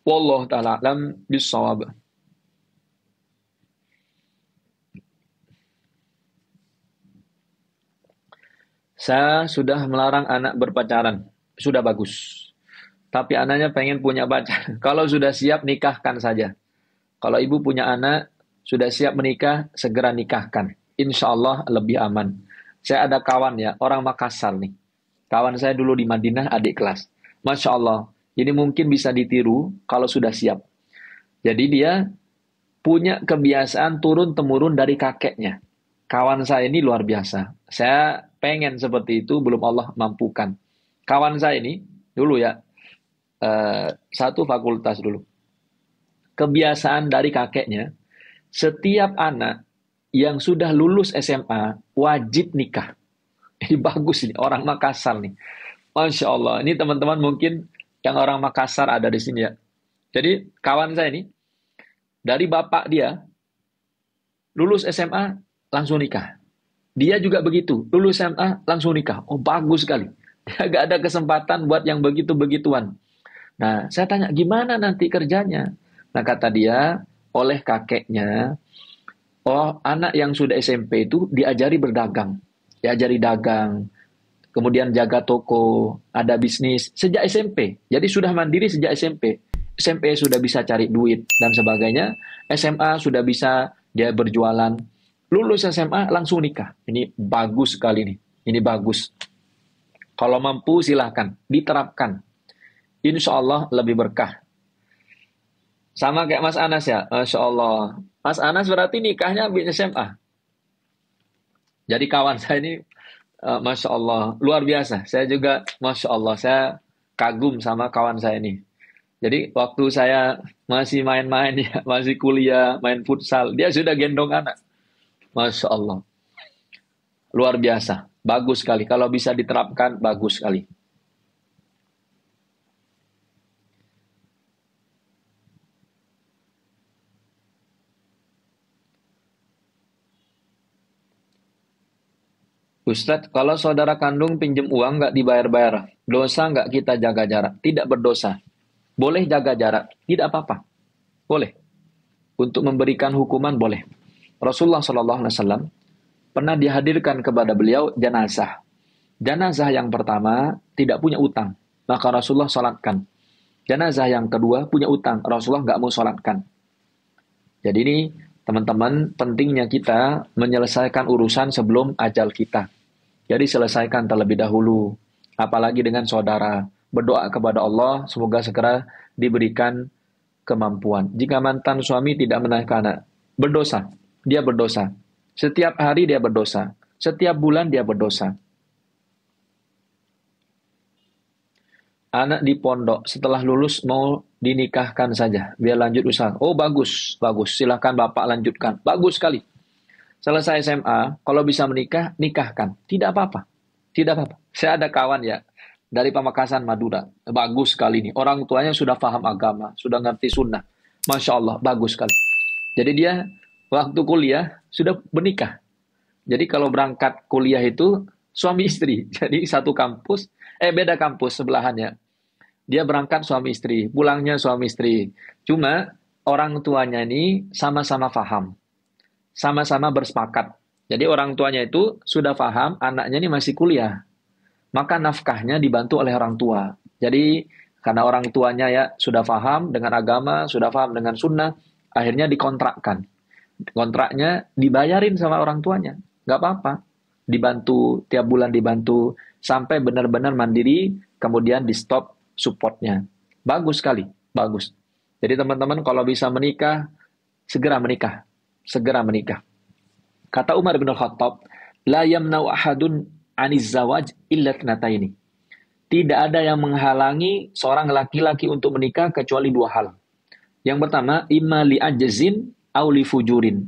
Wallahu taala alam bisawab. Saya sudah melarang anak berpacaran. Sudah bagus. Tapi anaknya pengen punya pacar. Kalau sudah siap, nikahkan saja. Kalau ibu punya anak, sudah siap menikah, segera nikahkan. Insya Allah lebih aman. Saya ada kawan ya, orang Makassar nih. Kawan saya dulu di Madinah, adik kelas. Masya Allah. Ini mungkin bisa ditiru kalau sudah siap. Jadi dia punya kebiasaan turun-temurun dari kakeknya. Kawan saya ini luar biasa. Saya pengen seperti itu, belum Allah mampukan. Kawan saya ini, dulu ya, satu fakultas dulu. Kebiasaan dari kakeknya, setiap anak yang sudah lulus SMA, wajib nikah. Ini bagus ini, orang Makassar nih. Masya Allah, ini teman-teman mungkin yang orang Makassar ada di sini ya. Jadi kawan saya ini, dari bapak dia, lulus SMA, langsung nikah. Dia juga begitu, lulus SMA, langsung nikah. Oh bagus sekali. Dia gak ada kesempatan buat yang begitu-begituan. Nah, saya tanya, gimana nanti kerjanya? Nah, kata dia, oleh kakeknya, oh anak yang sudah SMP itu diajari berdagang. Diajari dagang, kemudian jaga toko, ada bisnis sejak SMP. Jadi sudah mandiri sejak SMP. SMP sudah bisa cari duit dan sebagainya. SMA sudah bisa dia berjualan. Lulus SMA langsung nikah. Ini bagus sekali nih. Ini bagus. Kalau mampu silahkan diterapkan. Insya Allah lebih berkah. Sama kayak Mas Anas ya. Masya Allah. Mas Anas berarti nikahnya habis SMA. Jadi kawan saya ini Masya Allah, luar biasa. Saya juga, Masya Allah, saya kagum sama kawan saya ini. Jadi waktu saya masih main-main, ya, masih kuliah, main futsal, dia sudah gendong anak. Masya Allah, luar biasa. Bagus sekali. Kalau bisa diterapkan, bagus sekali. Ustadz, kalau saudara kandung pinjem uang nggak dibayar-bayar, dosa nggak kita jaga jarak? Tidak berdosa. Boleh jaga jarak, tidak apa-apa. Boleh. Untuk memberikan hukuman boleh. Rasulullah SAW pernah dihadirkan kepada beliau jenazah. Jenazah yang pertama tidak punya utang, maka Rasulullah salatkan. Jenazah yang kedua punya utang, Rasulullah nggak mau salatkan. Jadi ini teman-teman pentingnya kita menyelesaikan urusan sebelum ajal kita. Jadi selesaikan terlebih dahulu, apalagi dengan saudara. Berdoa kepada Allah, semoga segera diberikan kemampuan. Jika mantan suami tidak menaikkan anak, berdosa. Dia berdosa. Setiap hari dia berdosa. Setiap bulan dia berdosa. Anak di pondok setelah lulus mau dinikahkan saja, biar lanjut usaha. Oh bagus, bagus. Silakan bapak lanjutkan. Bagus sekali. Selesai SMA, kalau bisa menikah, nikahkan. Tidak apa-apa. Tidak apa-apa. Saya ada kawan ya, dari Pamekasan, Madura. Bagus sekali nih. Orang tuanya sudah paham agama, sudah ngerti sunnah. Masya Allah, bagus sekali. Jadi dia waktu kuliah sudah menikah. Jadi kalau berangkat kuliah itu suami istri. Jadi satu kampus, beda kampus sebelahannya. Dia berangkat suami istri, pulangnya suami istri. Cuma orang tuanya ini sama-sama paham. Sama-sama bersepakat. Jadi orang tuanya itu sudah paham, anaknya ini masih kuliah. Maka nafkahnya dibantu oleh orang tua. Jadi karena orang tuanya ya sudah paham dengan agama, sudah paham dengan sunnah, akhirnya dikontrakkan. Kontraknya dibayarin sama orang tuanya. Nggak apa-apa. Dibantu, tiap bulan dibantu. Sampai benar-benar mandiri, kemudian di stop supportnya. Bagus sekali, bagus. Jadi teman-teman kalau bisa menikah, segera menikah. Segera menikah. Kata Umar bin Khattab, la yamna'u ahadun aniz zawaj illa tnataini. Tidak ada yang menghalangi seorang laki-laki untuk menikah kecuali dua hal. Yang pertama, imma li ajzin au li fujurin.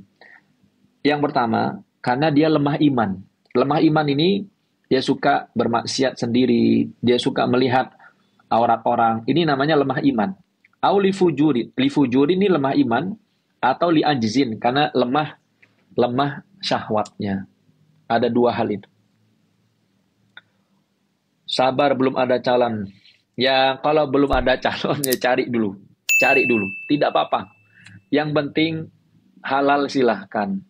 Yang pertama, karena dia lemah iman. Lemah iman ini dia suka bermaksiat sendiri, dia suka melihat aurat orang. Ini namanya lemah iman. Au li fujurin. Li fujurin ini lemah iman atau li ajzin karena lemah syahwatnya. Ada dua hal itu. Sabar belum ada calon. Ya kalau belum ada calon ya cari dulu. Cari dulu, tidak apa-apa. Yang penting halal silahkan.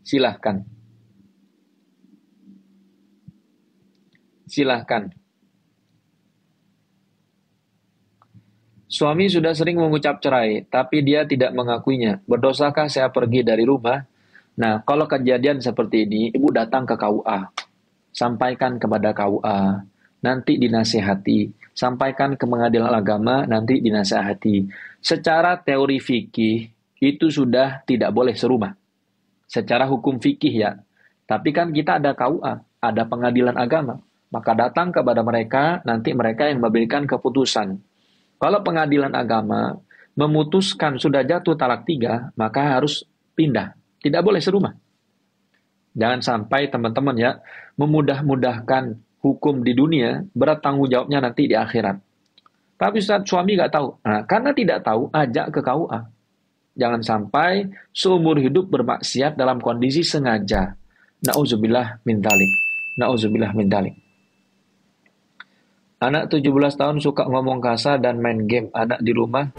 Silahkan. Silahkan. Suami sudah sering mengucap cerai, tapi dia tidak mengakuinya. Berdosakah saya pergi dari rumah? Nah, kalau kejadian seperti ini, ibu datang ke KUA. Sampaikan kepada KUA. Nanti dinasehati. Sampaikan ke pengadilan agama, nanti dinasehati. Secara teori fikih, itu sudah tidak boleh serumah. Secara hukum fikih ya. Tapi kan kita ada KUA, ada pengadilan agama. Maka datang kepada mereka, nanti mereka yang memberikan keputusan. Kalau pengadilan agama memutuskan sudah jatuh talak 3, maka harus pindah. Tidak boleh serumah. Jangan sampai teman-teman ya, memudah-mudahkan hukum di dunia, berat tanggung jawabnya nanti di akhirat. Tapi Ustaz, suami nggak tahu. Nah, karena tidak tahu, ajak ke KUA. Jangan sampai seumur hidup bermaksiat dalam kondisi sengaja. Na'udzubillah min dzalik. Na'udzubillah min dzalik. Anak 17 tahun suka ngomong kasar dan main game. Anak di rumah